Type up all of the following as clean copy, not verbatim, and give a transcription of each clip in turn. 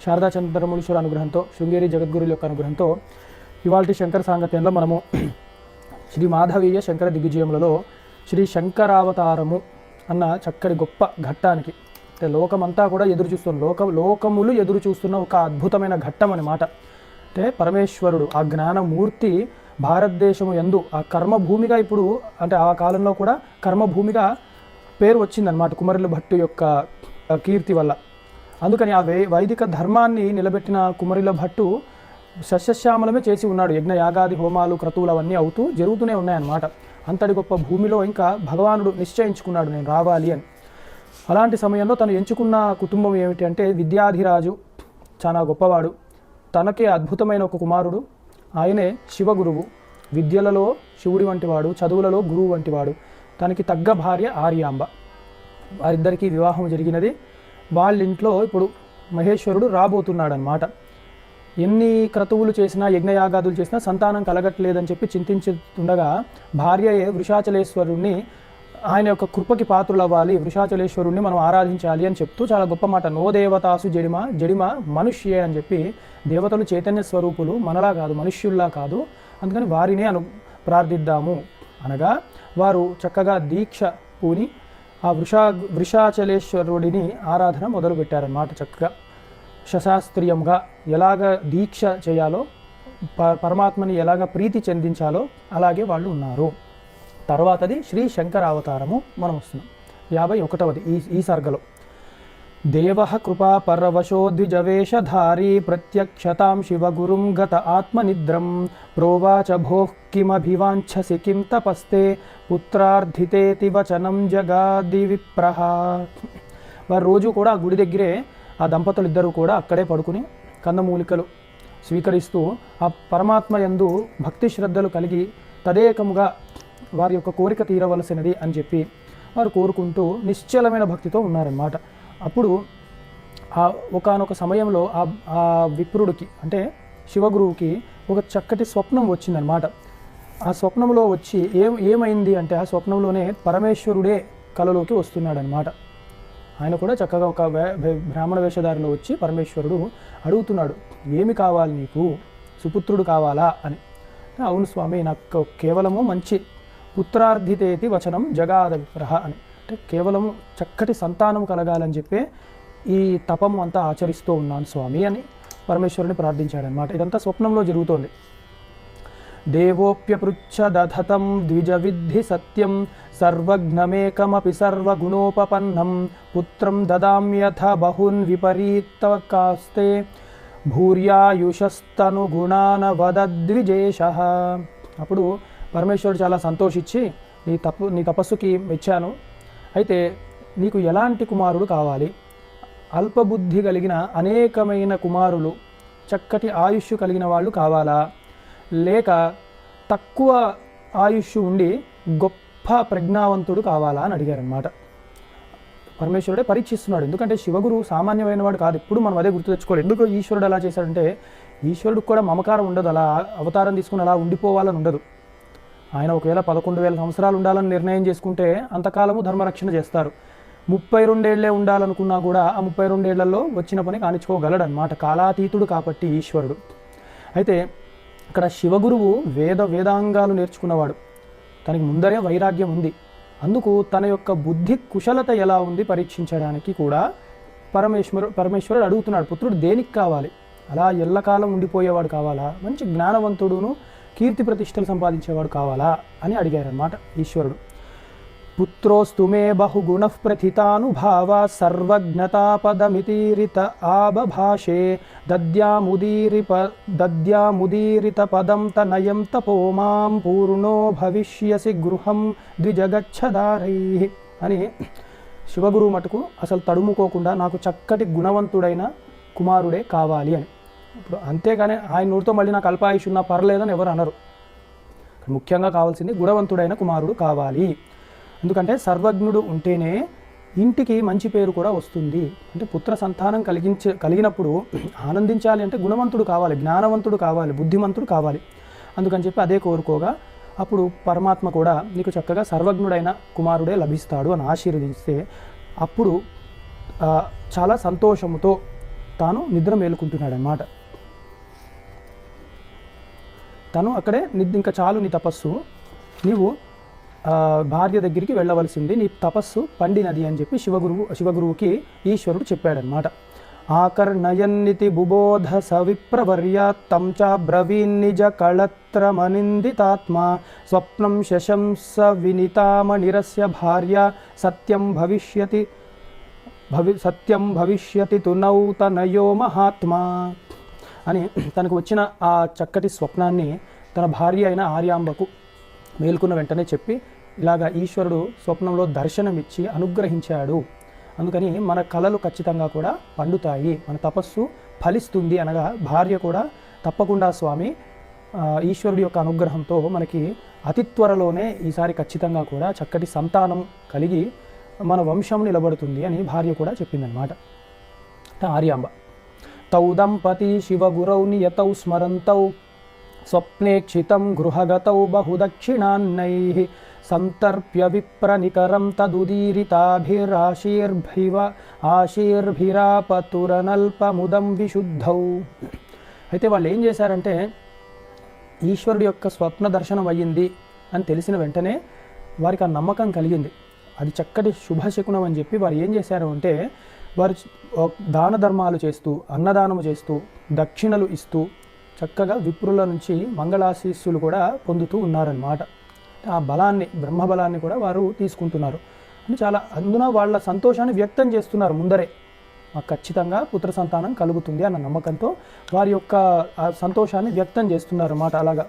శారదా చంద్రమౌళీశ్వర అనుగ్రహంతో, శృంగేరి జగద్గురుల యొక్క అనుగ్రహంతో ఇవాల్టి శంకర సాంగత్యంలో మనము శ్రీ మాధవీయ శంకర దిగ్విజయములలో శ్రీ శంకరావతారము అన్న చక్కటి గొప్ప ఘట్టానికి, అంటే లోకమంతా కూడా ఎదురు చూస్తున్న లోకములు ఎదురు చూస్తున్న ఒక అద్భుతమైన ఘట్టం అన్నమాట. అంటే పరమేశ్వరుడు ఆ జ్ఞానమూర్తి భారతదేశము యందు ఆ కర్మభూమిగా, ఇప్పుడు అంటే ఆ కాలంలో కూడా కర్మభూమిగా పేరు వచ్చిందనమాట కుమరుల భట్టు యొక్క కీర్తి వల్ల. అందుకని ఆ వైదిక ధర్మాన్ని నిలబెట్టిన కుమరుల భట్టు సస్యశ్యామలమే చేసి ఉన్నాడు. యజ్ఞ యాగాది హోమాలు క్రతువులు అవన్నీ అవుతూ జరుగుతూనే ఉన్నాయన్నమాట. అంతటి గొప్ప భూమిలో ఇంకా భగవానుడు నిశ్చయించుకున్నాడు నేను రావాలి అని. అలాంటి సమయంలో తను ఎంచుకున్న కుటుంబం ఏమిటి అంటే విద్యాధిరాజు, చాలా గొప్పవాడు, తనకే అద్భుతమైన ఒక కుమారుడు, ఆయనే శివగురువు, విద్యలలో శివుడి వంటివాడు, చదువులలో గురువు వంటివాడు, తనకి తగ్గ భార్య ఆర్యాంబ. వారిద్దరికీ వివాహం జరిగినది. వాళ్ళ ఇంట్లో ఇప్పుడు మహేశ్వరుడు రాబోతున్నాడు అన్నమాట. ఎన్ని క్రతువులు చేసినా యజ్ఞయాగాదులు చేసినా సంతానం కలగట్లేదని చెప్పి చింతించుతుండగా భార్యయే వృషాచలేశ్వరుణ్ణి ఆయన యొక్క కృపకి పాత్రులవ్వాలి, వృషాచలేశ్వరుణ్ణి మనం ఆరాధించాలి అని చెప్తూ చాలా గొప్ప మాట, నో దేవతాసు జడిమ మనుష్యే అని చెప్పి, దేవతలు చైతన్య స్వరూపులు, మనలా కాదు, మనుష్యుల్లా కాదు, అందుకని వారినే ప్రార్థిద్దాము అనగా వారు చక్కగా దీక్ష పూని ఆ వృషాచలేశ్వరుడిని ఆరాధన మొదలుపెట్టారన్నమాట. చక్కగా శశాస్త్రీయంగా ఎలాగ దీక్ష చేయాలో, పరమాత్మని ఎలాగ ప్రీతి చెందించాలో అలాగే వాళ్ళు ఉన్నారు. తర్వాతది శ్రీ శంకరావతారము మనం వస్తున్నాం. 51వది ఈ సర్గలో. దేవ కృపా పరవశో ద్విజవేషధారీ ప్రత్యక్షతాం శివగురుం గత ఆత్మనిద్రం ప్రోవాచ భోః కిమభివాంఛసి కిం తపస్తే పుత్రార్థితేతి వచనం జగాది విప్రహ. వారు రోజు కూడా ఆ గుడి దగ్గరే ఆ దంపతులు ఇద్దరు కూడా అక్కడే పడుకుని కందమూలికలు స్వీకరిస్తూ ఆ పరమాత్మ యందు భక్తి శ్రద్ధలు కలిగి తదేకముగా వారి యొక్క కోరిక తీరవలసినది అని చెప్పి వారు కోరుకుంటూ నిశ్చలమైన భక్తితో ఉన్నారన్నమాట. అప్పుడు ఒకానొక సమయంలో ఆ విప్రుడికి అంటే శివగురువుకి ఒక చక్కటి స్వప్నం వచ్చిందనమాట. ఆ స్వప్నంలో వచ్చి ఏమైంది అంటే ఆ స్వప్నంలోనే పరమేశ్వరుడే కలలోకి వస్తున్నాడనమాట. ఆయన కూడా చక్కగా ఒక బ్రాహ్మణ వేషధారిలో వచ్చి పరమేశ్వరుడు అడుగుతున్నాడు, ఏమి కావాలి నీకు, సుపుత్రుడు కావాలా అని. అవును స్వామి, నాకు కేవలము మంచి పుత్రార్థితేతి వచనం జగాద విప్రహ అని, అంటే కేవలం చక్కటి సంతానం కలగాలని చెప్పి ఈ తపం అంతా ఆచరిస్తూ ఉన్నాను స్వామి అని పరమేశ్వరుని ప్రార్థించాడనమాట. ఇదంతా స్వప్నంలో జరుగుతోంది. దేవోప్యపృచ్ఛ దధతం ద్విజ విద్ధి సత్యం సర్వజ్ఞమేకమపి సర్వగుణోపపన్నం పుత్రం దదామ్యథ బహున్ విపరీతకాస్తే భూర్యాయుషస్తనుగుణాన వదద్విజేషః. అప్పుడు పరమేశ్వరుడు చాలా సంతోషించి నీ తపస్సుకి మెచ్చాను, అయితే నీకు ఎలాంటి కుమారుడు కావాలి, అల్పబుద్ధి కలిగిన అనేకమైన కుమారులు, చక్కటి ఆయుష్ కలిగిన వాళ్ళు కావాలా, లేక తక్కువ ఆయుష్ ఉండి గొప్ప ప్రజ్ఞావంతుడు కావాలా అని అడిగారనమాట. పరమేశ్వరుడే పరీక్షిస్తున్నాడు, ఎందుకంటే శివగురు సామాన్యమైన వాడు కాదు. ఇప్పుడు మనం అదే గుర్తు తెచ్చుకోవాలి. ఎందుకు ఈశ్వరుడు అలా చేశాడంటే ఈశ్వరుడికి కూడా మమకారం ఉండదు, అలా అవతారం తీసుకుని అలా ఉండిపోవాలని ఉండదు. ఆయన ఒకవేళ 11,000 సంవత్సరాలు ఉండాలని నిర్ణయం చేసుకుంటే అంతకాలము ధర్మరక్షణ చేస్తారు. 32 ఏళ్లే ఉండాలనుకున్నా కూడా ఆ 32 ఏళ్లలో వచ్చిన పని కానిచ్చుకోగలడు అనమాట, కాలాతీతుడు కాబట్టి ఈశ్వరుడు. అయితే ఇక్కడ శివగురువు వేదాంగాలు నేర్చుకున్నవాడు, తనకి ముందరే వైరాగ్యం ఉంది. అందుకు తన యొక్క బుద్ధి కుశలత ఎలా ఉంది పరీక్షించడానికి కూడా పరమేశ్వరుడు అడుగుతున్నాడు, పుత్రుడు దేనికి కావాలి, అలా ఎల్లకాలం ఉండిపోయేవాడు కావాలా, మంచి జ్ఞానవంతుడును కీర్తి ప్రతిష్టలు సంపాదించేవాడు కావాలా అని అడిగారన్నమాట ఈశ్వరుడు. పుత్రోస్తు మే బహుగుణ ప్రథితానుభావ సర్వజ్ఞతాపదమితీరిత ఆబభాషే దద్యాముదీరిత పదం తనయం తపోమాం పూర్ణో భవిష్యసి గృహం ద్విజగచ్చదారై అని శివగురువు మటుకు అసలు తడుముకోకుండా నాకు చక్కటి గుణవంతుడైన కుమారుడే కావాలి అని. ఇప్పుడు అంతేగాని ఆయన నోటితో మళ్ళీ నాకు అల్పాయుష్ ఉన్నా పర్లేదని ఎవరు అనరు. ముఖ్యంగా కావాల్సింది గుణవంతుడైన కుమారుడు కావాలి. ఎందుకంటే సర్వజ్ఞుడు ఉంటేనే ఇంటికి మంచి పేరు కూడా వస్తుంది. అంటే పుత్ర సంతానం కలిగినప్పుడు ఆనందించాలి అంటే గుణవంతుడు కావాలి, జ్ఞానవంతుడు కావాలి, బుద్ధిమంతుడు కావాలి. అందుకని చెప్పి అదే కోరుకోగా అప్పుడు పరమాత్మ కూడా నీకు చక్కగా సర్వజ్ఞుడైన కుమారుడే లభిస్తాడు అని ఆశీర్వదిస్తే అప్పుడు చాలా సంతోషముతో తాను నిద్ర మేలుకుంటున్నాడు అన్నమాట. తను అక్కడే ఇంకా చాలు నీ తపస్సు, నీవు భార్య దగ్గరికి వెళ్ళవలసింది, నీ తపస్సు పండినది అని చెప్పి శివగురువుకి ఈశ్వరుడు చెప్పాడనమాట. ఆకర్ణయన్నితి బుబోధ సవిప్రవర్య తం చ బ్రవీన్నిజ కళత్రమనిందితాత్మా స్వప్నం శశంస వినితామనిరస్య భార్య సత్యం భవిష్యతి తునౌతనయో మహాత్మా అని తనకు వచ్చిన ఆ చక్కటి స్వప్నాన్ని తన భార్య అయిన ఆర్యాంబకు మేల్కొన్న వెంటనే చెప్పి, ఇలాగా ఈశ్వరుడు స్వప్నంలో దర్శనమిచ్చి అనుగ్రహించాడు, అందుకని మన కళలు ఖచ్చితంగా కూడా పండుతాయి, మన తపస్సు ఫలిస్తుంది అనగా భార్య కూడా తప్పకుండా స్వామి ఈశ్వరుడి యొక్క అనుగ్రహంతో మనకి అతి త్వరలోనే ఈసారి ఖచ్చితంగా కూడా చక్కటి సంతానం కలిగి మన వంశం నిలబడుతుంది అని భార్య కూడా చెప్పిందనమాట. ఆర్యాంబ తౌ దంపతి శివగురౌ నియతౌ స్మరంతౌ స్వప్నేక్షితం గృహగతౌ బహుదక్షిణాన్నైః సంతర్ప్య విప్రనికరం ఆశీర్భిరాపతురనల్పముదం విశుద్ధౌ. అయితే వాళ్ళు ఏం చేశారంటే, ఈశ్వరుడి యొక్క స్వప్న దర్శనం అయ్యింది అని తెలిసిన వెంటనే వారికి ఆ నమ్మకం కలిగింది, అది చక్కటి శుభశకునం అని చెప్పి వారు ఏం చేశారు అంటే, వారు దాన ధర్మాలు చేస్తూ, అన్నదానము చేస్తూ, దక్షిణలు ఇస్తూ చక్కగా విప్రుల నుంచి మంగళాశీస్సులు కూడా పొందుతూ ఉన్నారన్నమాట. ఆ బలాన్ని, బ్రహ్మబలాన్ని కూడా వారు తీసుకుంటున్నారు అని చాలా అందున వాళ్ళ సంతోషాన్ని వ్యక్తం చేస్తున్నారు. ముందరే మాకు ఖచ్చితంగా పుత్ర సంతానం కలుగుతుంది అన్న నమ్మకంతో వారి యొక్క సంతోషాన్ని వ్యక్తం చేస్తున్నారు అన్నమాట. అలాగా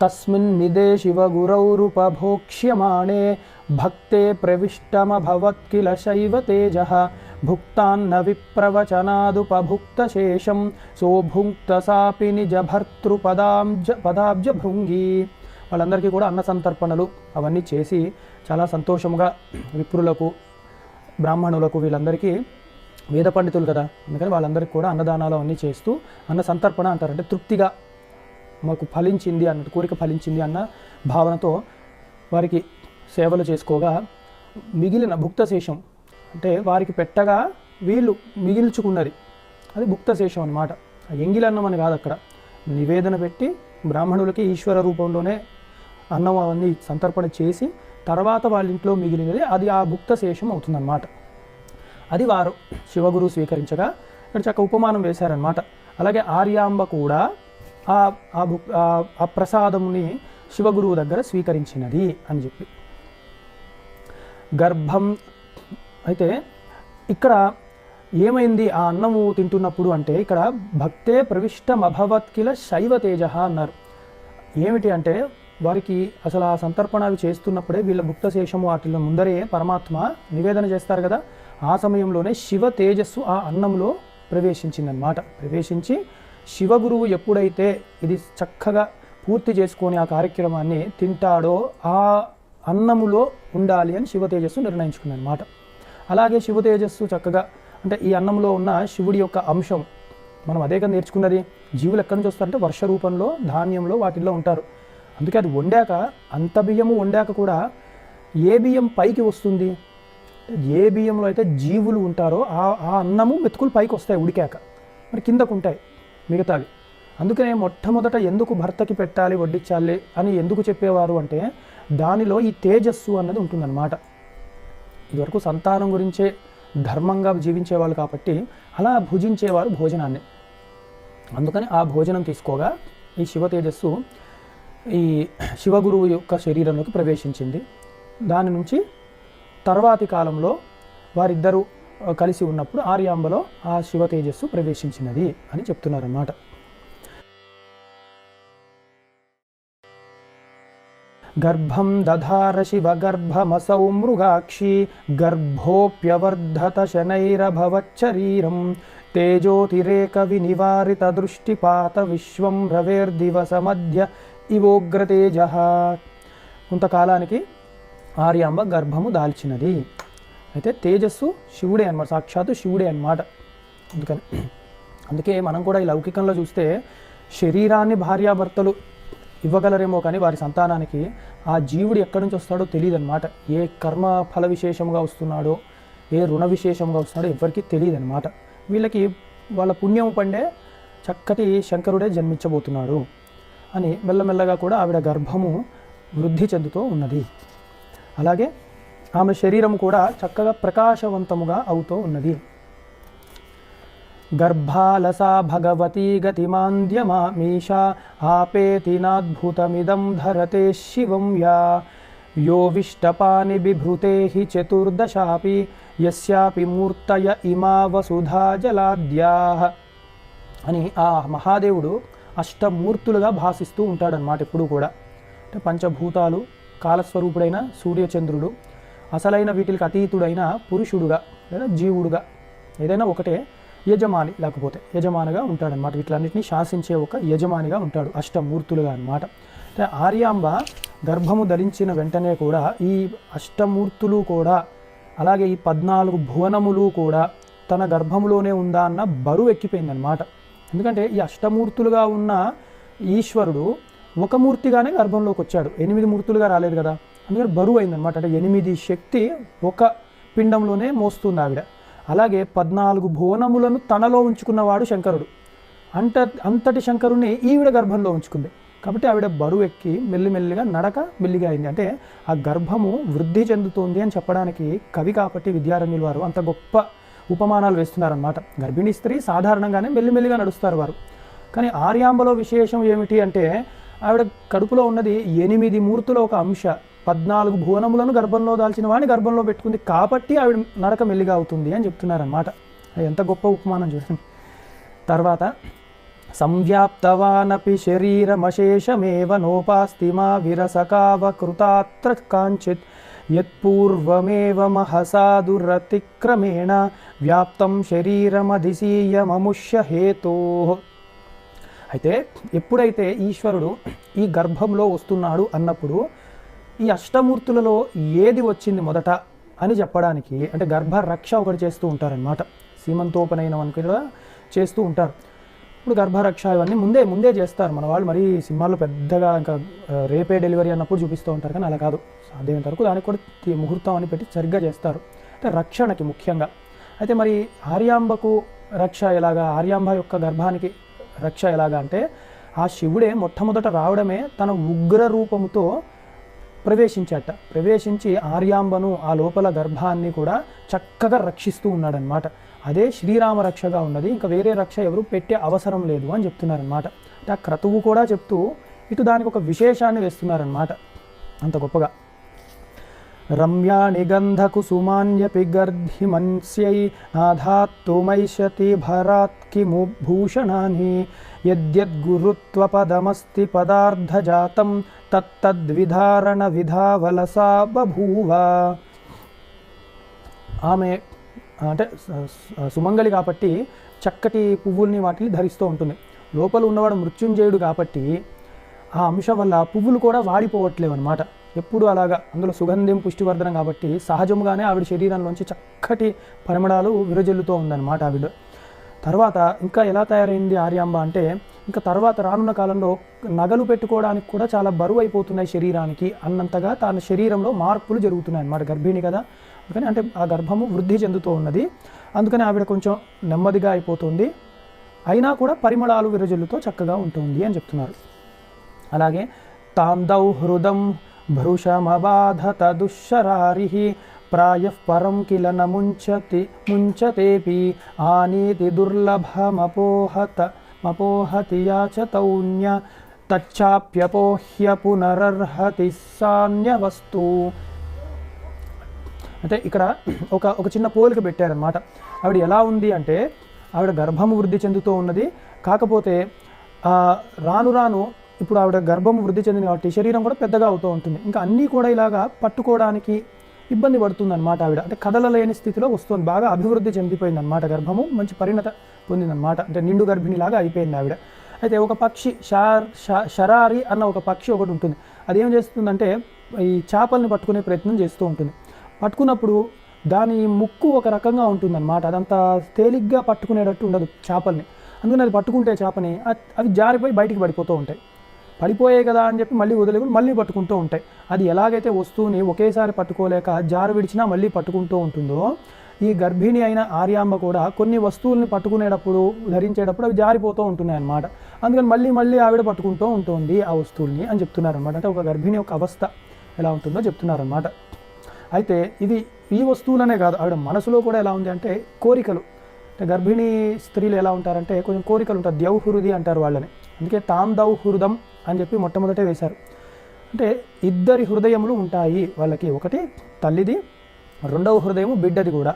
తస్మిన్ నిదే శివగురౌరుపభోక్ష్యమాణే భక్తే ప్రవిష్టమభవత్ కిల శైవ తేజః భుక్తాన్న విప్రవచనాదుపభుక్తశేషం సోభుక్త సాపి నిజ భర్తృపదాబ్జ భృంగి. వాళ్ళందరికీ కూడా అన్న సంతర్పణలు అవన్నీ చేసి చాలా సంతోషముగా విప్రులకు, బ్రాహ్మణులకు, వీళ్ళందరికీ వేద పండితులు కదా, అందుకని వాళ్ళందరికీ కూడా అన్నదానాలు అవన్నీ చేస్తూ అన్న సంతర్పణ అంటారు. అంటే తృప్తిగా మాకు ఫలించింది అన్నట్టు, కోరిక ఫలించింది అన్న భావనతో వారికి సేవలు చేసుకోగా మిగిలిన భుక్తశేషం అంటే వారికి పెట్టగా వీళ్ళు మిగిల్చుకున్నది, అది భుక్తశేషం అన్నమాట. ఎంగిలన్నం అని కాదు, అక్కడ నివేదన పెట్టి బ్రాహ్మణులకి ఈశ్వర రూపంలోనే అన్నం అవన్నీ సంతర్పణ చేసి తర్వాత వాళ్ళ ఇంట్లో మిగిలినది అది ఆ భుక్తశేషం అవుతుందన్నమాట. అది వారు శివగురువు స్వీకరించగా ఇక్కడ చక్క ఉపమానం వేశారనమాట. అలాగే ఆర్యాంబ కూడా ఆ ప్రసాదంని శివగురువు దగ్గర స్వీకరించినది అని చెప్పి. గర్భం అయితే ఇక్కడ ఏమైంది ఆ అన్నము తింటున్నప్పుడు అంటే, ఇక్కడ భక్తే ప్రవిష్టమభవత్ కిల శైవ తేజ అన్నారు. ఏమిటి అంటే వారికి అసలు ఆ సంతర్పణ అవి చేస్తున్నప్పుడే వీళ్ళ భుక్తశేషము వాటిలో ముందరే పరమాత్మ నివేదన చేస్తారు కదా, ఆ సమయంలోనే శివ తేజస్సు ఆ అన్నంలో ప్రవేశించిందనమాట. ప్రవేశించి శివగురువు ఎప్పుడైతే ఇది చక్కగా పూర్తి చేసుకొని ఆ కార్యక్రమాన్ని తింటాడో ఆ అన్నములో ఉండాలి అని శివ తేజస్సు నిర్ణయించుకుందనమాట. అలాగే శివ తేజస్సు చక్కగా అంటే ఈ అన్నంలో ఉన్న శివుడి యొక్క అంశం మనం అదే కదా నేర్చుకున్నది. జీవులు ఎక్కడి నుంచి వస్తారంటే వర్ష రూపంలో, ధాన్యంలో, వాటిల్లో ఉంటారు. అందుకే అది వండాక, అంత బియ్యము వండాక కూడా ఏ బియ్యం పైకి వస్తుంది, ఏ బియ్యంలో అయితే జీవులు ఉంటారో ఆ అన్నము మెతుకులు పైకి వస్తాయి ఉడికాక, మరి కిందకు ఉంటాయి మిగతావి. అందుకనే మొట్టమొదట ఎందుకు భర్తకి పెట్టాలి, వడ్డించాలి అని ఎందుకు చెప్పేవారు అంటే దానిలో ఈ తేజస్సు అన్నది ఉంటుందన్నమాట. ఇదివరకు సంతానం గురించే ధర్మంగా జీవించేవాళ్ళు కాబట్టి అలా భుజించేవారు భోజనాన్ని. అందుకని ఆ భోజనం తీసుకోగా ఈ శివ తేజస్సు ఈ శివగురువు యొక్క శరీరంలోకి ప్రవేశించింది. దాని నుంచి తర్వాతి కాలంలో వారిద్దరూ కలిసి ఉన్నప్పుడు ఆర్యాంబలో ఆ శివ తేజస్సు ప్రవేశించినది అని చెప్తున్నారన్నమాట. గర్భం దధార శివ గర్భమసౌ మృగాక్షి గర్భోప్యవర్ధత శనైరభవచ్చరీరం తేజోతిరేక వినివారిత దృష్టిపాత విశ్వం రవేర్దివస మధ్య ఇవోగ్రతేజ. కొంతకాలానికి ఆర్యాంబ గర్భము దాల్చినది. అయితే తేజస్సు శివుడే అన్నమాట, సాక్షాత్తు శివుడే అన్నమాట. అందుకే మనం కూడా ఈ లౌకికంలో చూస్తే శరీరాన్ని భార్యాభర్తలు ఇవ్వగలరేమో కానీ వారి సంతానానికి ఆ జీవుడు ఎక్కడి నుంచి వస్తాడో తెలియదు అనమాట. ఏ కర్మ ఫల విశేషంగా వస్తున్నాడో, ఏ రుణ విశేషంగా వస్తున్నాడో ఎవరికి తెలియదు అనమాట. వీళ్ళకి వాళ్ళ పుణ్యం పండే చక్కటి శంకరుడే జన్మించబోతున్నాడు అని మెల్లమెల్లగా కూడా ఆవిడ గర్భము వృద్ధి చెందుతూ ఉన్నది. అలాగే ఆమె శరీరం కూడా చక్కగా ప్రకాశవంతముగా అవుతూ ఉన్నది. గర్భాలసా భగవతీ గతిమాంద్యమామీషా ఆపేతి నాద్భుతమిదం ధరతే శివం యా యో విష్టపాని బిభృతే హి చతుర్దశాపి యస్యాపి మూర్తయ ఇమా వసుధా జలాద్యాః అని ఆ మహాదేవుడు అష్టమూర్తులుగా భాసిస్తూ ఉంటాడనమాట ఎప్పుడు కూడా. అంటే పంచభూతాలు, కాలస్వరూపుడైన సూర్యచంద్రుడు, అసలైన వీటికి అతీతుడైన పురుషుడుగా లేదా జీవుడుగా ఏదైనా ఒకటే, యజమాని లేకపోతే యజమానిగా ఉంటాడనమాట. వీటిలన్నింటినీ శాసించే ఒక యజమానిగా ఉంటాడు, అష్టమూర్తులుగా అనమాట. అంటే ఆర్యాంబ గర్భము ధరించిన వెంటనే కూడా ఈ అష్టమూర్తులు కూడా అలాగే ఈ 14 భువనములు కూడా తన గర్భములోనే ఉందా అన్న బరువు ఎక్కిపోయిందనమాట. ఎందుకంటే ఈ అష్టమూర్తులుగా ఉన్న ఈశ్వరుడు ఒక మూర్తిగానే గర్భంలోకి వచ్చాడు, 8 మూర్తులుగా రాలేదు కదా. అందుకని బరువు అయిందనమాట. అంటే 8 శక్తి ఒక పిండంలోనే మోస్తుంది ఆవిడ. అలాగే 14 భువనములను తనలో ఉంచుకున్నవాడు శంకరుడు. అంతటి శంకరుని ఈవిడ గర్భంలో ఉంచుకుంది కాబట్టి ఆవిడ బరువు ఎక్కి మెల్లిమెల్లిగా నడక మెల్లిగా అయింది. అంటే ఆ గర్భము వృద్ధి చెందుతోంది అని చెప్పడానికి కవి కాబట్టి విద్యారణ్యుల వారు అంత గొప్ప ఉపమానాలు వేస్తున్నారన్నమాట. గర్భిణీ స్త్రీ సాధారణంగానే మెల్లిమెల్లిగా నడుస్తారు వారు. కానీ ఆర్యాంబలో విశేషం ఏమిటి అంటే ఆవిడ కడుపులో ఉన్నది 8 మూర్తుల ఒక అంశ, 14 భువనములను గర్భంలో దాల్చిన వాడిని గర్భంలో పెట్టుకుంది కాబట్టి ఆవిడ నడక మెల్లిగా అవుతుంది అని చెప్తున్నారన్నమాట. ఎంత గొప్ప ఉపమానం చూడండి. తర్వాత సంవ్యాప్తవానపి శరీరమశేషమేవ నోపాస్తి మా విరసకావకృతాత్ర కాంచిత్ యత్పూర్వమేవ మహసాదురతిక్రమేణ వ్యాప్తం శరీరమధిశీయమముష్య హేతోః. అయితే ఎప్పుడైతే ఈశ్వరుడు ఈ గర్భంలో వస్తున్నాడు అన్నప్పుడు ఈ అష్టమూర్తులలో ఏది వచ్చింది మొదట అని చెప్పడానికి, అంటే గర్భ రక్ష ఒకటి చేస్తూ ఉంటారనమాట. సీమంతోపనయనం అని కూడా చేస్తూ ఉంటారు. ఇప్పుడు గర్భరక్ష ఇవన్నీ ముందే చేస్తారు మన వాళ్ళు. మరి సినిమాల్లో పెద్దగా ఇంకా రేపే డెలివరీ అన్నప్పుడు చూపిస్తూ ఉంటారు, కానీ అలా కాదు. సాధ్యమైనంత వరకు దానికి కూడా ముహూర్తం అని పెట్టి సరిగ్గా చేస్తారు, అంటే రక్షణకి ముఖ్యంగా. అయితే మరి ఆర్యాంబకు రక్ష ఎలాగా, ఆర్యాంబ యొక్క గర్భానికి రక్ష ఎలాగా అంటే ఆ శివుడే మొట్టమొదట రావడమే తన ఉగ్ర రూపముతో ప్రవేశించి ఆర్యాంబను ఆ లోపల గర్భాన్ని కూడా చక్కగా రక్షిస్తూ ఉన్నాడనమాట. అదే శ్రీరామ రక్షగా ఉన్నది, ఇంకా వేరే రక్ష ఎవరు పెట్టే అవసరం లేదు అని చెప్తున్నారనమాట. అంటే ఆ క్రతువు కూడా చెప్తూ ఇటు దానికి ఒక విశేషాన్ని వేస్తున్నారనమాట అంత గొప్పగా. రమ్యాణి గంధకుసుమాన్యపి గర్ధిమన్స్యై నాధాత్తుమైషతి భరాత్కిము భూషణాని యద్యద్గురుత్వపదమస్తి పదార్థజాతం తత్తద్విధారణ విధావలసా బభూవ. ఆమె అంటే సుమంగళి కాబట్టి చక్కటి పువ్వుల్ని వాటిని ధరిస్తూ ఉంటుంది. లోపల ఉన్నవాడు మృత్యుంజయుడు కాబట్టి ఆ అంశం వల్ల పువ్వులు కూడా వాడిపోవట్లేవు అనమాట. ఎప్పుడు అలాగా అందులో సుగంధం పుష్టివర్ధనం కాబట్టి సహజముగానే ఆవిడ శరీరంలోంచి చక్కటి పరిమళాలు విరజల్లుతూ ఉందన్నమాట ఆవిడ. తర్వాత ఇంకా ఎలా తయారైంది ఆర్యాంబ అంటే, ఇంకా తర్వాత రానున్న కాలంలో నగలు పెట్టుకోవడానికి కూడా చాలా బరువు అయిపోతున్నాయి శరీరానికి అన్నంతగా తన శరీరంలో మార్పులు జరుగుతున్నాయి అన్నమాట. గర్భిణి కదా, అందుకని అంటే ఆ గర్భము వృద్ధి చెందుతూ ఉన్నది. అందుకని ఆవిడ కొంచెం నెమ్మదిగా అయిపోతుంది, అయినా కూడా పరిమళాలు విరజల్లుతో చక్కగా ఉంటుంది అని చెప్తున్నారు. అలాగే తాందౌ హృదం భృశమబాధత దుశ్శరారిః ప్రాయః పరం కిల న ముంచతేపి ఆనీతి దుర్లభమపోహతి యాచతౌన్య తచ్చాప్యపోహ్య పునరర్హతి సాన్యవస్తు. అంటే ఇక్కడ ఒక చిన్న పోలిక పెట్టారనమాట. ఆవిడ ఎలా ఉంది అంటే ఆవిడ గర్భము వృద్ధి చెందుతూ ఉన్నది, కాకపోతే రాను రాను ఇప్పుడు ఆవిడ గర్భము వృద్ధి చెందింది కాబట్టి శరీరం కూడా పెద్దగా అవుతూ ఉంటుంది. ఇంకా అన్నీ కూడా ఇలాగా పట్టుకోవడానికి ఇబ్బంది పడుతుంది అనమాట ఆవిడ. అంటే కదలలేని స్థితిలో వస్తుంది, బాగా అభివృద్ధి చెందిపోయింది అనమాట. గర్భము మంచి పరిణత పొందిందనమాట, అంటే నిండు గర్భిణిలాగా అయిపోయింది ఆవిడ. అయితే ఒక పక్షి శరారి అన్న ఒక పక్షి ఒకటి ఉంటుంది. అది ఏం చేస్తుందంటే ఈ చేపల్ని పట్టుకునే ప్రయత్నం చేస్తూ ఉంటుంది. పట్టుకున్నప్పుడు దాని ముక్కు ఒక రకంగా ఉంటుందన్నమాట, అదంతా తేలిగ్గా పట్టుకునేటట్టు ఉండదు చేపల్ని. అందుకని అది పట్టుకుంటే చేపని అవి జారిపోయి బయటికి పడిపోతూ ఉంటాయి. పడిపోయాయి కదా అని చెప్పి మళ్ళీ వదిలేకుండా మళ్ళీ పట్టుకుంటూ ఉంటాయి. అది ఎలాగైతే వస్తువుని ఒకేసారి పట్టుకోలేక జారు విడిచినా మళ్ళీ పట్టుకుంటూ ఉంటుందో, ఈ గర్భిణి అయిన ఆర్యాంబ కూడా కొన్ని వస్తువుల్ని పట్టుకునేటప్పుడు ధరించేటప్పుడు అవి జారిపోతూ ఉంటున్నాయి అన్నమాట. అందుకని మళ్ళీ మళ్ళీ ఆవిడ పట్టుకుంటూ ఉంటుంది ఆ వస్తువుల్ని అని చెప్తున్నారనమాట. అంటే ఒక గర్భిణి యొక్క అవస్థ ఎలా ఉంటుందో చెప్తున్నారనమాట. అయితే ఇది ఈ వస్తువులనే కాదు, ఆవిడ మనసులో కూడా ఎలా ఉంది అంటే కోరికలు. అంటే గర్భిణీ స్త్రీలు ఎలా ఉంటారంటే కొంచెం కోరికలు ఉంటారు, ద్యౌహృది అంటారు వాళ్ళని. అందుకే తాం దౌహృదం అని చెప్పి మొట్టమొదటే వేశారు. అంటే ఇద్దరి హృదయములు ఉంటాయి వాళ్ళకి, ఒకటి తల్లిది, రెండవ హృదయము బిడ్డది కూడా.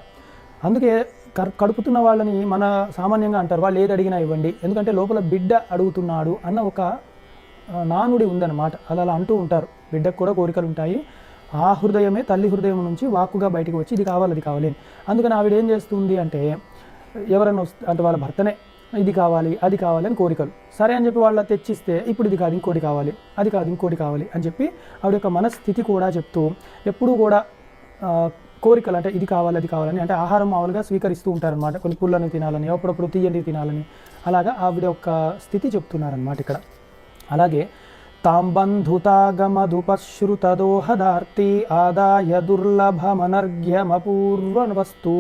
అందుకే కడుపుతున్న వాళ్ళని మన సామాన్యంగా అంటారు వాళ్ళు ఏది అడిగినా ఇవ్వండి, ఎందుకంటే లోపల బిడ్డ అడుగుతున్నాడు అన్న ఒక నానుడి ఉందన్నమాట. అలా అంటూ ఉంటారు. బిడ్డకు కూడా కోరికలు ఉంటాయి, ఆ హృదయమే తల్లి హృదయం నుంచి వాక్కుగా బయటికి వచ్చి ఇది కావాలి అది కావాలి. అందుకని ఆవిడ ఏం చేస్తుంది అంటే ఎవరైనా అంటే వాళ్ళ భర్తనే ఇది కావాలి అది కావాలి అని కోరికలు, సరే అని చెప్పి వాళ్ళ తెచ్చిస్తే ఇప్పుడు ఇది కాదు ఇంకోటి కావాలి, అది కాదు ఇంకోటి కావాలి అని చెప్పి ఆవిడ యొక్క మనస్థితి కూడా చెప్తూ ఎప్పుడూ కూడా కోరికలు అంటే ఇది కావాలి అది కావాలని, అంటే ఆహారం మామూలుగా స్వీకరిస్తూ ఉంటారనమాట. కొన్ని పుల్లని తినాలని, అప్పుడప్పుడు తీయని తినాలని, అలాగా ఆవిడ యొక్క స్థితి చెప్తున్నారనమాట ఇక్కడ. అలాగే తాం బంధుతాగమదుపశ్రుతదోహదార్తి ఆదాయ దుర్లభమనర్ఘ్యమపూర్వవస్తు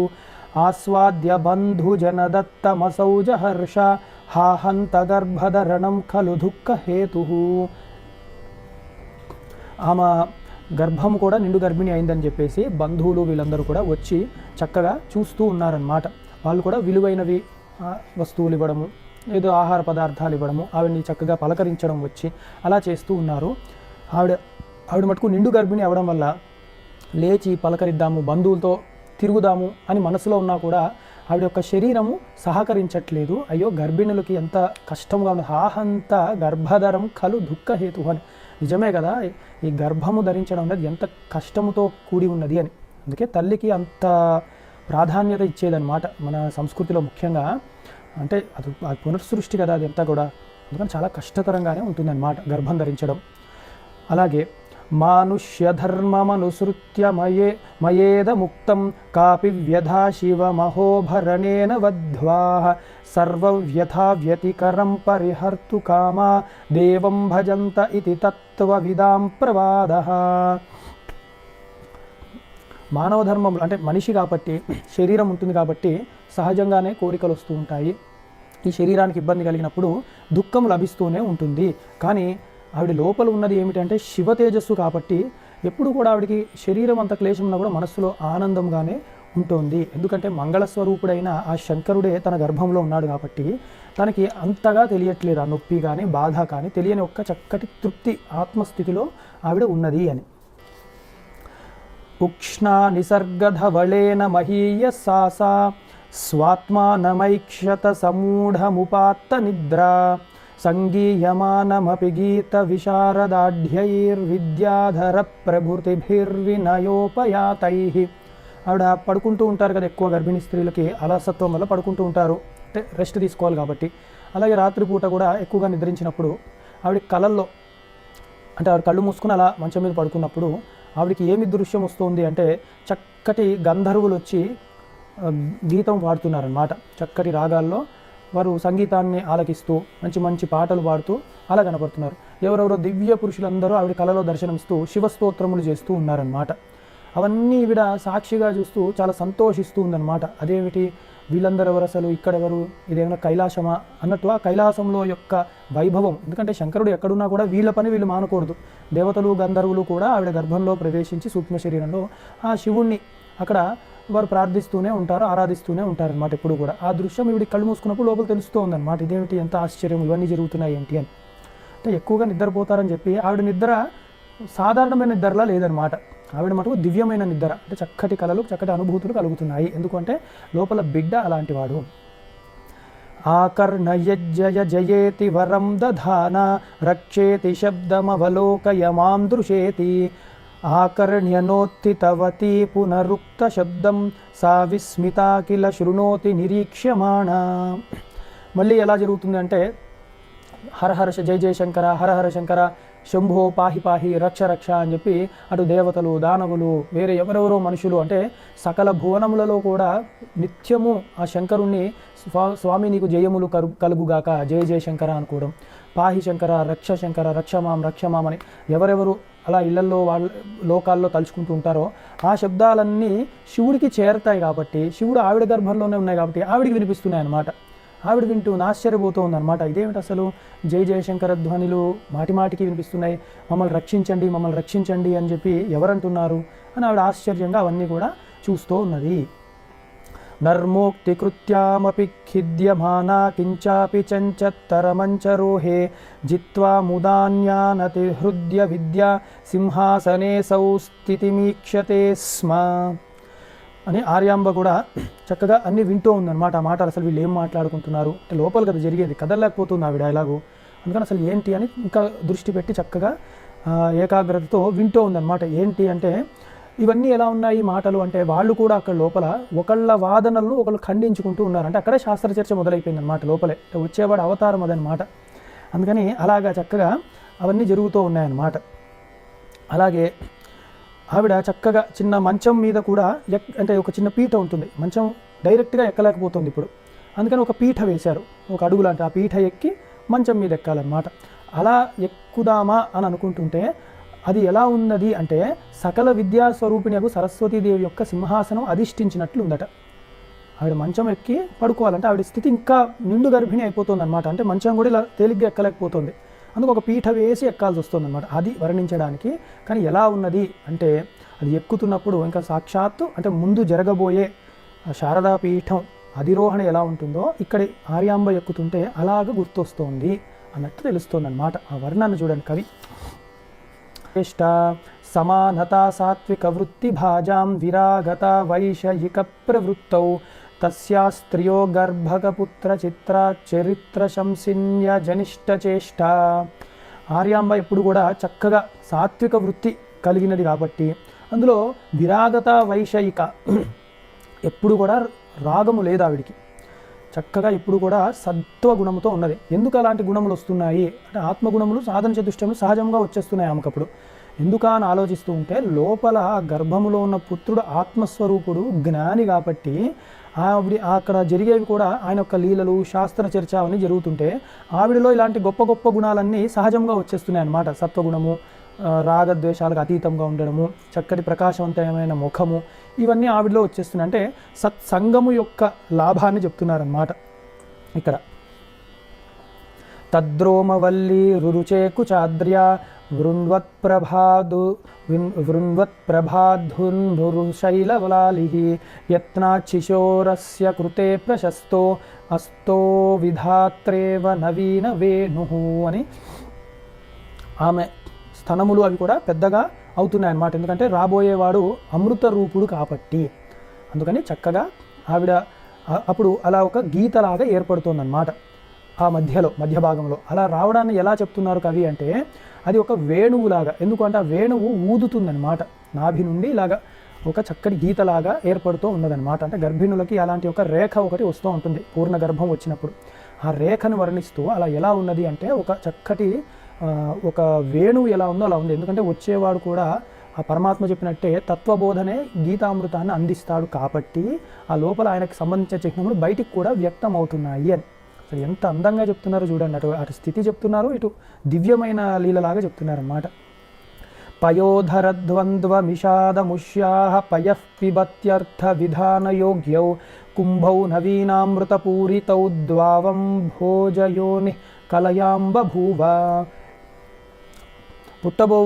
ఆస్వాద్య బంధుజనదత్తమసౌజహర్ష హాహంత గర్భధరణం ఖలు దుఃఖహేతు. ఆమె గర్భం కూడా నిండు గర్భిణి అయిందని చెప్పేసి బంధువులు వీళ్ళందరూ కూడా వచ్చి చక్కగా చూస్తూ ఉన్నారన్నమాట. వాళ్ళు కూడా విలువైనవి వస్తువులు ఇవ్వడము, ఏదో ఆహార పదార్థాలు ఇవ్వడము, ఆవిడని చక్కగా పలకరించడం వచ్చి అలా చేస్తూ ఉన్నారు. ఆవిడ మటుకు నిండు గర్భిణి అవ్వడం వల్ల లేచి పలకరిద్దాము, బంధువులతో తిరుగుదాము అని మనసులో ఉన్నా కూడా ఆవిడ యొక్క శరీరము సహకరించట్లేదు. అయ్యో గర్భిణులకి ఎంత కష్టంగా ఉంది. హాహంత గర్భధరం ఖలు దుఃఖహేతు అని. నిజమే కదా, ఈ గర్భము ధరించడం అనేది ఎంత కష్టముతో కూడి ఉన్నది అని. అందుకే తల్లికి అంత ప్రాధాన్యత ఇచ్చేదన్నమాట మన సంస్కృతిలో ముఖ్యంగా. అంటే అది పునఃసృష్టి కదా అది అంతా కూడా, అందుకని చాలా కష్టతరంగానే ఉంటుందన్నమాట గర్భం ధరించడం. అలాగే మానుష్యధర్మమనుసృత్య మయేదముక్తం కాపి వ్యధా శివమహోభరణేన వధ్వా సర్వవ్యథా వ్యతికరం పరిహర్తు కామా దేవం భజంత ఇతి తత్వవిదాం ప్రవాదః. మానవ ధర్మములు అంటే మనిషి కాబట్టి, శరీరం ఉంటుంది కాబట్టి సహజంగానే కోరికలు వస్తూ ఉంటాయి. ఈ శరీరానికి ఇబ్బంది కలిగినప్పుడు దుఃఖం లభిస్తూనే ఉంటుంది. కానీ ఆవిడ లోపల ఉన్నది ఏమిటంటే శివ తేజస్సు కాబట్టి ఎప్పుడు కూడా ఆవిడకి శరీరం అంత క్లేశం ఉన్నా కూడా మనస్సులో ఆనందంగానే ఉంటుంది. ఎందుకంటే మంగళస్వరూపుడైన ఆ శంకరుడే తన గర్భంలో ఉన్నాడు కాబట్టి తనకి అంతగా తెలియట్లేదు ఆ నొప్పి కానీ బాధ కానీ, తెలియని ఒక్క చక్కటి తృప్తి ఆత్మస్థితిలో ఆవిడ ఉన్నది అని. ఉక్ష్ణా నిసర్గధవళేన మహీయ సాసా స్వాత్మానమైక్షత సమూఢముపాత్త నిద్రా సంగీయమానమపి గీత విశారదాఢ్యైర్విద్యాధర ప్రభృతిభిర్వినయోపయాతై. ఆవిడ పడుకుంటూ ఉంటారు కదా, ఎక్కువ గర్భిణీ స్త్రీలకి అలసత్వం వల్ల పడుకుంటూ ఉంటారు, అంటే రెస్ట్ తీసుకోవాలి కాబట్టి. అలాగే రాత్రిపూట కూడా ఎక్కువగా నిద్రించినప్పుడు ఆవిడ కళల్లో అంటే ఆవిడ కళ్ళు మూసుకుని అలా మంచం మీద పడుకున్నప్పుడు ఆవిడకి ఏమి దృశ్యం వస్తుంది అంటే చక్కటి గంధర్వులు వచ్చి గీతం పాడుతున్నారన్నమాట. చక్కటి రాగాల్లో వారు సంగీతాన్ని ఆలకిస్తూ మంచి మంచి పాటలు పాడుతూ అలా కనపడుతున్నారు. ఎవరెవరో దివ్య పురుషులందరూ ఆవిడ కళలో దర్శనమిస్తూ శివస్తోత్రములు చేస్తూ ఉన్నారన్నమాట. అవన్నీ ఈవిడ సాక్షిగా చూస్తూ చాలా సంతోషిస్తూ ఉందన్నమాట. అదేమిటి వీళ్ళందరూ ఎవరు, అసలు ఇక్కడెవరు, ఇదేమైనా కైలాసమా అన్నట్టు ఆ కైలాసంలో యొక్క వైభవం. ఎందుకంటే శంకరుడు ఎక్కడున్నా కూడా వీళ్ళ పని వీళ్ళు మానకూడదు. దేవతలు గంధర్వులు కూడా ఆవిడ గర్భంలో ప్రవేశించి సూక్ష్మ శరీరంలో ఆ శివుణ్ణి అక్కడ వారు ప్రార్థిస్తూనే ఉంటారు, ఆరాధిస్తూనే ఉంటారు అన్నమాట. ఎప్పుడు కూడా ఆ దృశ్యం ఈవిడ కళ్ళు మూసుకున్నప్పుడు లోపల తెలుస్తూ ఉందన్నమాట. ఇదేమిటి ఎంత ఆశ్చర్యం, ఇవన్నీ జరుగుతున్నాయి ఏంటి అని. అంటే ఎక్కువగా నిద్రపోతారని చెప్పి ఆవిడ నిద్ర సాధారణమైన నిద్రలా లేదనమాట. ఆవిడ మటుకు దివ్యమైన నిద్ర, అంటే చక్కటి కళలు చక్కటి అనుభూతులు కలుగుతున్నాయి. ఎందుకంటే లోపల బిడ్డ అలాంటి వాడు. ఆకర్ణయజ్జయ జయేతి వరం దధాన రక్షేతి శబ్దమవలోకయమాం దృశేతి ఆకర్ణ్యనోత్థితవతి పునరుక్త శబ్దం సా విస్మితా కిల శృణోతి నిరీక్ష్యమాణ. మళ్ళీ ఎలా జరుగుతుంది అంటే హరహర జయ జయశంకర, హరహర శంకర, శంభో పాహి పాహి, రక్ష రక్ష అని చెప్పి అటు దేవతలు, దానవులు, వేరే ఎవరెవరో మనుషులు, అంటే సకల భువనములలో కూడా నిత్యము ఆ శంకరుణ్ణి స్వామి నీకు జయములు కలుగుగాక, జయ జయ శంకర అనుకోవడం, పాహి శంకర, రక్ష శంకర, రక్షమాం రక్షమాం అని ఎవరెవరు అలా ఇళ్లల్లో వాళ్ళ లోకాల్లో తలుచుకుంటూ ఉంటారో ఆ శబ్దాలన్నీ శివుడికి చేరతాయి కాబట్టి, శివుడు ఆవిడ గర్భంలోనే ఉన్నాయి కాబట్టి ఆవిడికి వినిపిస్తున్నాయి అన్నమాట. ఆవిడ వింటూ ఆశ్చర్యపోతూ ఉందన్నమాట. ఇదేమిటి అసలు జై జయశంకర ధ్వనులు మాటి మాటికి వినిపిస్తున్నాయి, మమ్మల్ని రక్షించండి మమ్మల్ని రక్షించండి అని చెప్పి ఎవరంటున్నారు అని ఆవిడ ఆశ్చర్యంగా అవన్నీ కూడా చూస్తూ ఉన్నది. నర్మోక్తికృత్యామపి ఖిద్యమానా కించాపి చంచత్తరమంచరోహే జిత్వా ముదాన్యానతి హృద్య విద్య సింహాసనే సౌ స్థితిమీక్షతే స్మ అని ఆర్యాంబ కూడా చక్కగా అన్నీ వింటూ ఉందన్నమాట. ఆ మాటలు అసలు వీళ్ళు ఏం మాట్లాడుకుంటున్నారు అంటే లోపల కదా జరిగేది, కదలలేకపోతుంది ఆవిడ ఎలాగో. అందుకని అసలు ఏంటి అని ఇంకా దృష్టి పెట్టి చక్కగా ఏకాగ్రతతో వింటూ ఉందన్నమాట. ఏంటి అంటే ఇవన్నీ ఎలా ఉన్నాయి మాటలు అంటే వాళ్ళు కూడా అక్కడ లోపల ఒకళ్ళ వాదనలను ఒకళ్ళు ఖండించుకుంటూ ఉన్నారు. అంటే అక్కడే శాస్త్ర చర్చ మొదలైపోయింది అనమాట లోపలే. వచ్చేవాడు అవతారం అదనమాట. అందుకని అలాగా చక్కగా అవన్నీ జరుగుతూ ఉన్నాయన్నమాట. అలాగే ఆవిడ చక్కగా చిన్న మంచం మీద కూడా అంటే ఒక చిన్న పీఠ ఉంటుంది, మంచం డైరెక్ట్గా ఎక్కలేకపోతుంది ఇప్పుడు. అందుకని ఒక పీఠ వేశారు, ఒక అడుగు లాంటి. ఆ పీఠ ఎక్కి మంచం మీద ఎక్కాలన్నమాట. అలా ఎక్కుదామా అని అనుకుంటుంటే అది ఎలా ఉన్నది అంటే సకల విద్యాస్వరూపిణికు సరస్వతీదేవి యొక్క సింహాసనం అధిష్ఠించినట్లు ఉందట. ఆవిడ మంచం ఎక్కి పడుకోవాలంటే ఆవిడ స్థితి ఇంకా నిండు గర్భిణి అయిపోతుంది అనమాట. అంటే మంచం కూడా ఇలా తేలిగ్గా ఎక్కలేకపోతుంది. అందుకు ఒక పీఠ వేసి ఎక్కాల్సి వస్తుంది అనమాట. అది వర్ణించడానికి. కానీ ఎలా ఉన్నది అంటే అది ఎక్కుతున్నప్పుడు ఇంకా సాక్షాత్తు అంటే ముందు జరగబోయే శారదా పీఠం అధిరోహణ ఎలా ఉంటుందో ఇక్కడ ఆర్యాంబ ఎక్కుతుంటే అలాగ గుర్తొస్తోంది అన్నట్టు తెలుస్తుంది అనమాట. ఆ వర్ణాన్ని చూడండి కవి. శ్రేష్ట సమానతా సాత్విక వృత్తి భాజాం విరాగత వైషయిక ప్రవృత్తౌ తస్యా స్త్రియో గర్భకపుత్ర చిత్ర చరిత్ర శంసిన్య జనిష్ట చేష్ట. ఆర్యాంబ ఎప్పుడు కూడా చక్కగా సాత్విక వృత్తి కలిగినది కాబట్టి అందులో విరాగత వైషయిక ఎప్పుడు కూడా రాగము లేదు ఆవిడికి. చక్కగా ఇప్పుడు కూడా సత్వగుణముతో ఉన్నది. ఎందుకు అలాంటి గుణములు వస్తున్నాయి అంటే ఆత్మగుణములు సాధన చతుష్టములు సహజంగా వచ్చేస్తున్నాయి ఆమెకప్పుడు. ఎందుక అని ఆలోచిస్తూ ఉంటే లోపల గర్భములో ఉన్న పుత్రుడు ఆత్మస్వరూపుడు జ్ఞాని కాబట్టి ఆవిడ అక్కడ జరిగేవి కూడా ఆయన యొక్క లీలలు శాస్త్ర చర్చ అవన్నీ జరుగుతుంటే ఆవిడలో ఇలాంటి గొప్ప గొప్ప గుణాలన్నీ సహజంగా వచ్చేస్తున్నాయి అన్నమాట. సత్వగుణము, రాగద్వేషాలకు అతీతంగా ఉండడము, చక్కటి ప్రకాశవంతమైన ముఖము, ఇవన్నీ ఆవిడలో వచ్చేస్తున్నాయి. అంటే సత్సంగము యొక్క లాభాన్ని చెప్తున్నారన్నమాట ఇక్కడ. తద్రోమవల్లి రురుచేకు చాద్ర్య వృణ్వత్ప్రభాధున్నురుశైలవలాలిః యత్నాచ్చిశోరస్య కృతే ప్రశస్తో అస్తో విధాత్రేవ నవీన వేణుః అని ఆమె స్తనములు అవి కూడా పెద్దగా అవుతున్నాయి అన్నమాట. ఎందుకంటే రాబోయేవాడు అమృత రూపుడు కాబట్టి. అందుకని చక్కగా ఆవిడ అప్పుడు అలా ఒక గీతలాగా ఏర్పడుతుందన్నమాట ఆ మధ్య భాగంలో. అలా రావడాన్ని ఎలా చెప్తున్నారు కవి అంటే అది ఒక వేణువులాగా. ఎందుకంటే ఆ వేణువు ఊదుతుందన్నమాట నాభి నుండి ఇలాగా ఒక చక్కటి గీతలాగా ఏర్పడుతూ ఉన్నదన్నమాట. అంటే గర్భిణులకి అలాంటి ఒక రేఖ ఒకటి వస్తూ ఉంటుంది పూర్ణ గర్భం వచ్చినప్పుడు. ఆ రేఖను వర్ణిస్తూ అలా ఎలా ఉన్నది అంటే ఒక చక్కటి ఒక వేణువు ఎలా ఉందో అలా ఉంది. ఎందుకంటే వచ్చేవాడు కూడా ఆ పరమాత్మ చెప్పినట్టే తత్వబోధనే గీతామృతాన్ని అందిస్తాడు కాబట్టి ఆ లోపల ఆయనకు సంబంధించిన చిహ్నములు బయటికి కూడా వ్యక్తం అవుతున్నాయి అని. అసలు ఎంత అందంగా చెప్తున్నారు చూడండి. అటు స్థితి చెప్తున్నారు, ఇటు దివ్యమైన లీలలాగా చెప్తున్నారన్నమాట. పయోధరద్వంద్వమిషాదముష్యాః పయః పిబత్యర్థ విధానయోగ్యౌ కుంభౌ నవీనామృతపూరితౌ ద్వావం భోజయోని కలయాంబభూవ. పుట్టబో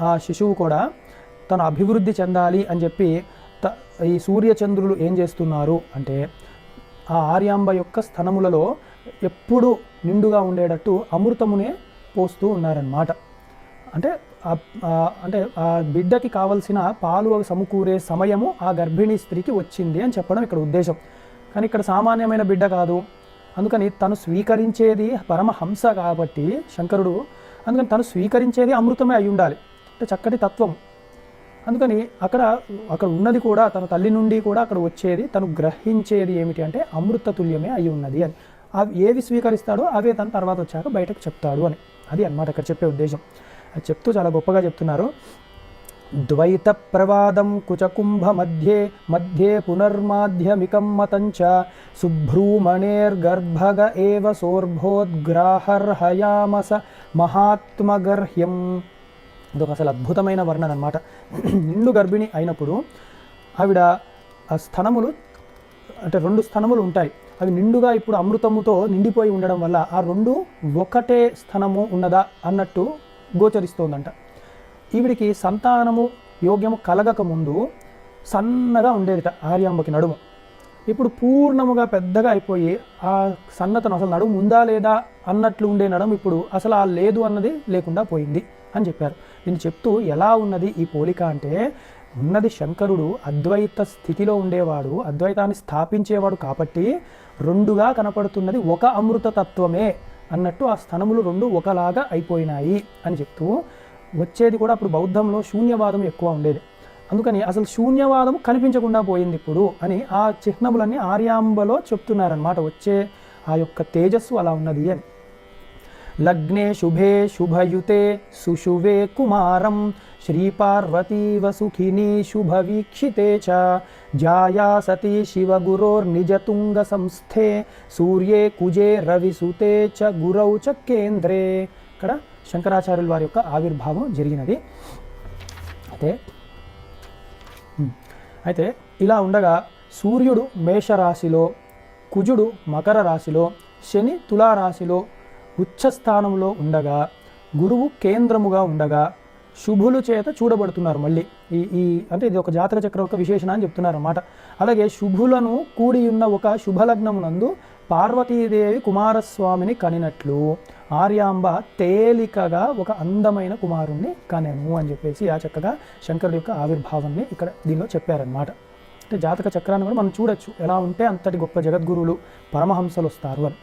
ఆ శిశువు కూడా తను అభివృద్ధి చెందాలి అని చెప్పి ఈ సూర్యచంద్రులు ఏం చేస్తున్నారు అంటే ఆ ఆర్యాంబ యొక్క స్తనములలో ఎప్పుడు నిండుగా ఉండేటట్టు అమృతమునే పోస్తూ ఉన్నారన్నమాట. అంటే ఆ బిడ్డకి కావలసిన పాలు సమకూరే సమయము ఆ గర్భిణీ స్త్రీకి వచ్చింది అని చెప్పడం ఇక్కడ ఉద్దేశం. కానీ ఇక్కడ సామాన్యమైన బిడ్డ కాదు. అందుకని తను స్వీకరించేది పరమహంస కాబట్టి శంకరుడు, అందుకని తను స్వీకరించేది అమృతమే అయి ఉండాలి. అంటే చక్కటి తత్వం. అందుకని అక్కడ ఉన్నది కూడా తన తల్లి నుండి కూడా అక్కడ వచ్చేది తను గ్రహించేది ఏమిటి అంటే అమృత తుల్యమే అయి ఉన్నది అని. అవి ఏవి స్వీకరిస్తాడో అవే తన తర్వాత వచ్చాక బయటకు చెప్తాడు అని. అది అన్నమాట అక్కడ చెప్పే ఉద్దేశం. అది చెప్తూ చాలా గొప్పగా చెప్తున్నారు. ద్వైత ప్రవాదం కుచకుంభ మధ్యే పునర్మాధ్యమికం మతంచ శుభ్రూమణేర్గర్భగ ఏవ సోర్భోద్గ్రాహర్హయామస మహాత్మగర్హ్యం. ఇదొక అసలు అద్భుతమైన వర్ణన అనమాట. నిండు గర్భిణి అయినప్పుడు ఆవిడ ఆ స్తనములు అంటే 2 స్తనములు ఉంటాయి, అవి నిండుగా ఇప్పుడు అమృతముతో నిండిపోయి ఉండడం వల్ల ఆ 2 ఒకటే స్తనము ఉన్నదా అన్నట్టు గోచరిస్తోందంట. ఈవిడికి సంతానము యోగ్యము కలగక ముందు సన్నగా ఉండేదిట ఆర్యాంబకి నడుము. ఇప్పుడు పూర్ణముగా పెద్దగా అయిపోయి ఆ సన్నతను అసలు నడుము ఉందా లేదా అన్నట్లు ఉండే నడుము ఇప్పుడు అసలు ఆ లేదు అన్నది లేకుండా పోయింది అని చెప్పారు. దీన్ని చెప్తూ ఎలా ఉన్నది ఈ పోలిక అంటే, ఉన్నది శంకరుడు అద్వైత స్థితిలో ఉండేవాడు, అద్వైతాన్ని స్థాపించేవాడు కాబట్టి 2గా కనపడుతున్నది ఒక అమృత తత్వమే అన్నట్టు ఆ స్థనములు 2 ఒకలాగా అయిపోయినాయి అని చెప్తూ, వచ్చేది కూడా అప్పుడు బౌద్ధంలో శూన్యవాదం ఎక్కువ ఉండేది, అందుకని అసలు శూన్యవాదం కనిపించకుండా పోయింది ఇప్పుడు అని ఆ చిహ్నములన్నీ ఆర్యాంబలో చెప్తున్నారనమాట. వచ్చే ఆ యొక్క తేజస్సు అలా ఉన్నది అని. లగ్నే శుభే శుభయుతే సుశుభే కుమారం శ్రీపార్వతీవ సుఖినీ శుభవీక్షితే చ జాయా సతీ శివగురోర్నిజతుంగ సంస్థే సూర్యే కుజే రవిసుతే చ గురౌ చ కేంద్రే. ఇక్కడ శంకరాచార్యుల వారి యొక్క ఆవిర్భావం జరిగినది. అయితే ఇలా ఉండగా సూర్యుడు మేషరాశిలో, కుజుడు మకర రాశిలో, శని తులారాశిలో ఉచ్చస్థానంలో ఉండగా, గురువు కేంద్రముగా ఉండగా శుభులు చేత చూడబడుతున్నారు. మళ్ళీ ఈ అంటే ఇది ఒక జాతక చక్ర యొక్క విశేషణ అని చెప్తున్నారు అన్నమాట. అలాగే శుభులను కూడి ఉన్న ఒక శుభలగ్నమునందు పార్వతీదేవి కుమారస్వామిని కనినట్లు ఆర్యాంబ తేలికగా ఒక అందమైన కుమారుణ్ణి కనెను అని చెప్పేసి ఆ చక్కగా శంకరుడి యొక్క ఆవిర్భావాన్ని ఇక్కడ దీనిలో చెప్పారనమాట. అంటే జాతక చక్రాన్ని కూడా మనం చూడొచ్చు, ఎలా ఉంటే అంతటి గొప్ప జగద్గురువులు పరమహంసలు వస్తారు అని.